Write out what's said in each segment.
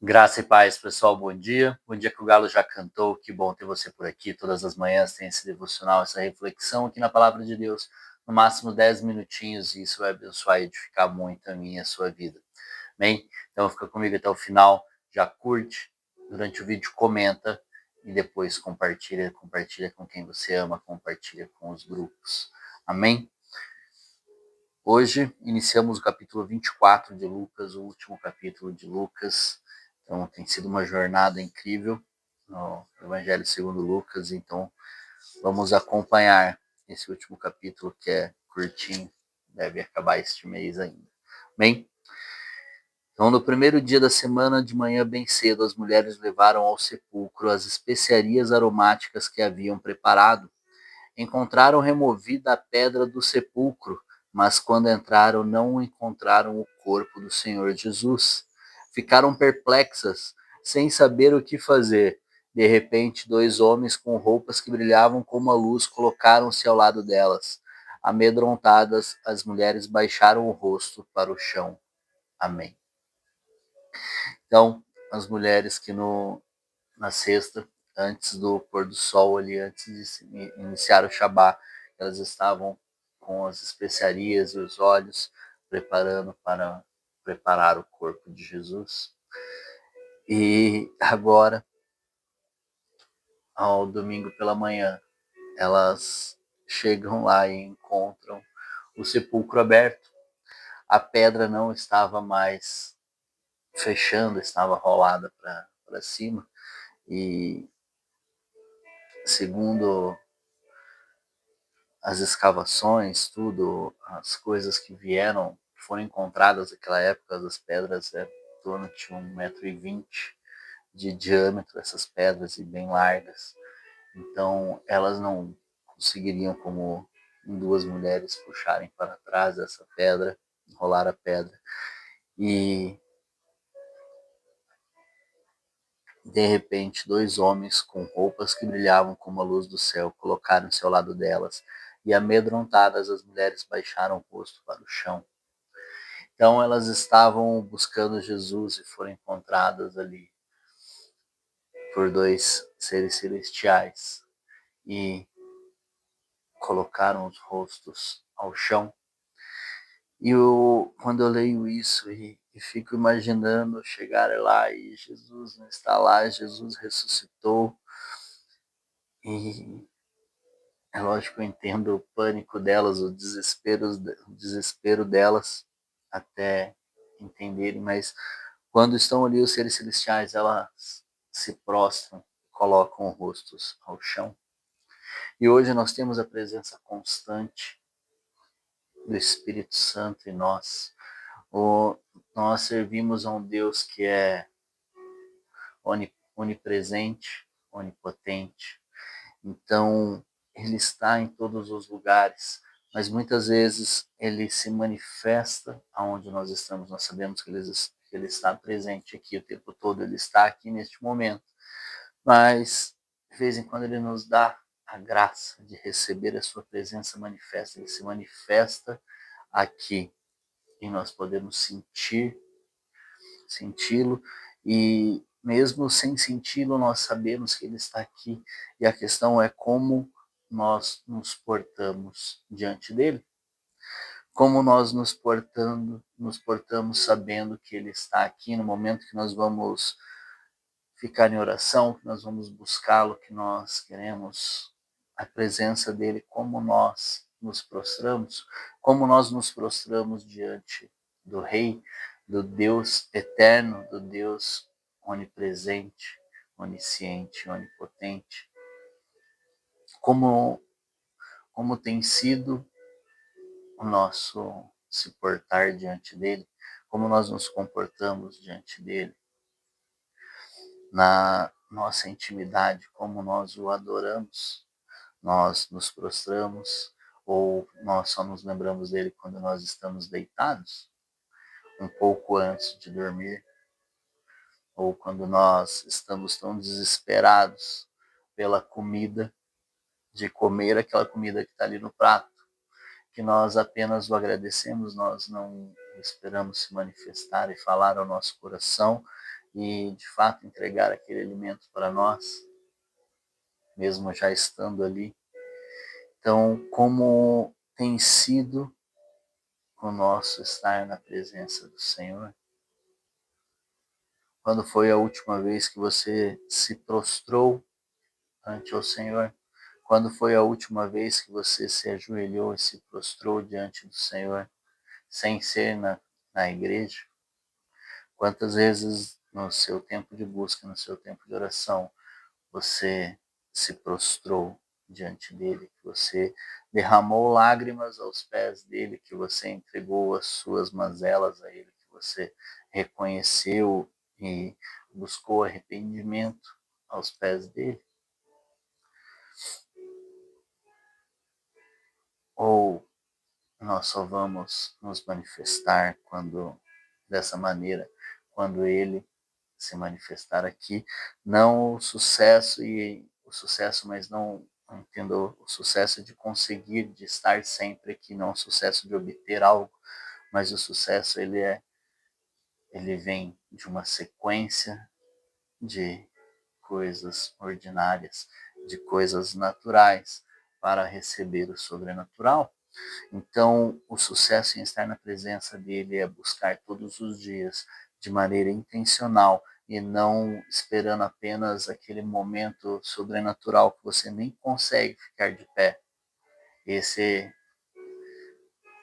Graça e paz, pessoal, bom dia. Bom dia que o Galo já cantou, que bom ter você por aqui. Todas as manhãs tem esse devocional, essa reflexão aqui na Palavra de Deus. No máximo 10 minutinhos e isso vai abençoar e edificar muito a minha e a sua vida. Amém? Então fica comigo até o final, já curte, durante o vídeo comenta e depois compartilha com quem você ama, compartilha com os grupos. Amém? Hoje iniciamos o capítulo 24 de Lucas, o último capítulo de Lucas. Então tem sido uma jornada incrível no Evangelho segundo Lucas. Então vamos acompanhar esse último capítulo que é curtinho, deve acabar este mês ainda. Bem, então no primeiro dia da semana de manhã bem cedo as mulheres levaram ao sepulcro as especiarias aromáticas que haviam preparado. Encontraram removida a pedra do sepulcro, mas quando entraram não encontraram o corpo do Senhor Jesus. Ficaram perplexas, sem saber o que fazer. De repente, 2 homens com roupas que brilhavam como a luz colocaram-se ao lado delas. Amedrontadas, as mulheres baixaram o rosto para o chão. Amém. Então, as mulheres que na sexta, antes do pôr do sol ali, antes de iniciar o Shabá, elas estavam com as especiarias e os óleos, preparando para preparar o corpo de Jesus. E agora, ao domingo pela manhã, elas chegam lá e encontram o sepulcro aberto. A pedra não estava mais fechando, estava rolada para cima. E segundo as escavações, tudo, as coisas que foram encontradas naquela época, as pedras em torno de 1,20 m de diâmetro, essas pedras, e bem largas. Então, elas não conseguiriam, como em 2 mulheres, puxarem para trás essa pedra, enrolar a pedra. E, de repente, 2 homens com roupas que brilhavam como a luz do céu colocaram-se ao lado delas, e amedrontadas as mulheres baixaram o rosto para o chão. Então elas estavam buscando Jesus e foram encontradas ali por 2 seres celestiais e colocaram os rostos ao chão. E quando eu leio isso e fico imaginando chegar lá e Jesus não está lá, Jesus ressuscitou. E é lógico, eu entendo o pânico delas, o desespero delas até entenderem, mas quando estão ali os seres celestiais, elas se prostram, colocam os rostos ao chão. E hoje nós temos a presença constante do Espírito Santo em nós. Nós servimos a um Deus que é onipresente, onipotente. Então, ele está em todos os lugares, mas muitas vezes ele se manifesta aonde nós estamos. Nós sabemos que ele está presente aqui o tempo todo, ele está aqui neste momento, mas de vez em quando ele nos dá a graça de receber a sua presença manifesta. Ele se manifesta aqui e nós podemos senti-lo, e mesmo sem senti-lo, nós sabemos que ele está aqui, e a questão é como nós nos portamos diante dele, como nós nos portamos sabendo que ele está aqui no momento que nós vamos ficar em oração, que nós vamos buscá-lo, que nós queremos a presença dele, como nós nos prostramos diante do Rei, do Deus eterno, do Deus onipresente, onisciente, onipotente. Como tem sido o nosso se portar diante dele, como nós nos comportamos diante dele, na nossa intimidade, como nós o adoramos. Nós nos prostramos ou nós só nos lembramos dele quando nós estamos deitados, um pouco antes de dormir, ou quando nós estamos tão desesperados pela comida, de comer aquela comida que está ali no prato, que nós apenas o agradecemos, nós não esperamos se manifestar e falar ao nosso coração, e de fato entregar aquele alimento para nós, mesmo já estando ali. Então, como tem sido o nosso estar na presença do Senhor? Quando foi a última vez que você se prostrou ante o Senhor? Quando foi a última vez que você se ajoelhou e se prostrou diante do Senhor, sem ser na igreja? Quantas vezes no seu tempo de busca, no seu tempo de oração, você se prostrou diante dele, que você derramou lágrimas aos pés dele, que você entregou as suas mazelas a ele, que você reconheceu e buscou arrependimento aos pés dele? Ou nós só vamos nos manifestar dessa maneira, quando ele se manifestar aqui, não o sucesso, mas não entendo o sucesso de conseguir, de estar sempre aqui, não o sucesso de obter algo, mas o sucesso ele vem de uma sequência de coisas ordinárias, de coisas naturais para receber o sobrenatural. Então, o sucesso em estar na presença dele é buscar todos os dias, de maneira intencional, e não esperando apenas aquele momento sobrenatural que você nem consegue ficar de pé. Esse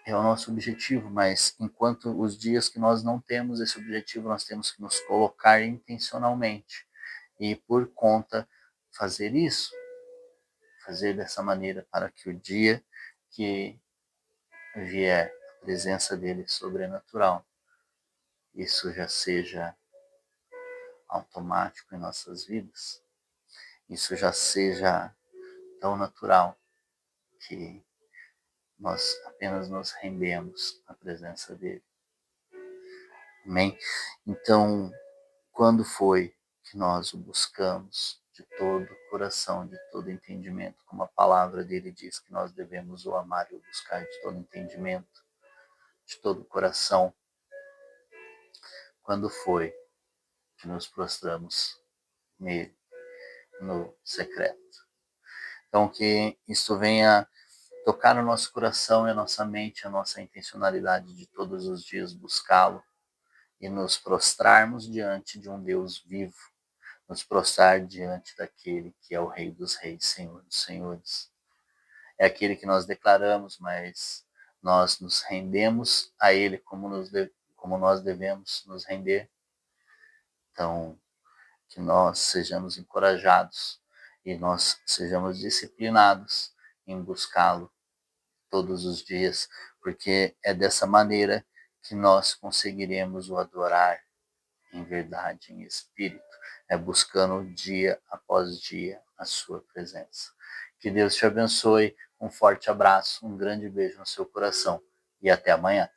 é o nosso objetivo, mas enquanto os dias que nós não temos esse objetivo, nós temos que nos colocar intencionalmente e, por conta, fazer isso, fazer dessa maneira, para que o dia que vier a presença dele sobrenatural, isso já seja automático em nossas vidas, isso já seja tão natural que nós apenas nos rendemos à presença dele. Amém? Então, quando foi que nós o buscamos de todo o coração, de todo entendimento, como a palavra dele diz que nós devemos o amar e o buscar de todo entendimento, de todo o coração? Quando foi que nos prostramos nele, no secreto? Então, que isso venha tocar no nosso coração e a nossa mente, a nossa intencionalidade de todos os dias buscá-lo e nos prostrarmos diante de um Deus vivo, nos prostrar diante daquele que é o Rei dos Reis, Senhor dos Senhores. É aquele que nós declaramos, mas nós nos rendemos a ele como nós devemos nos render. Então, que nós sejamos encorajados e nós sejamos disciplinados em buscá-lo todos os dias, porque é dessa maneira que nós conseguiremos o adorar em verdade, em espírito, é buscando dia após dia a sua presença. Que Deus te abençoe, um forte abraço, um grande beijo no seu coração e até amanhã.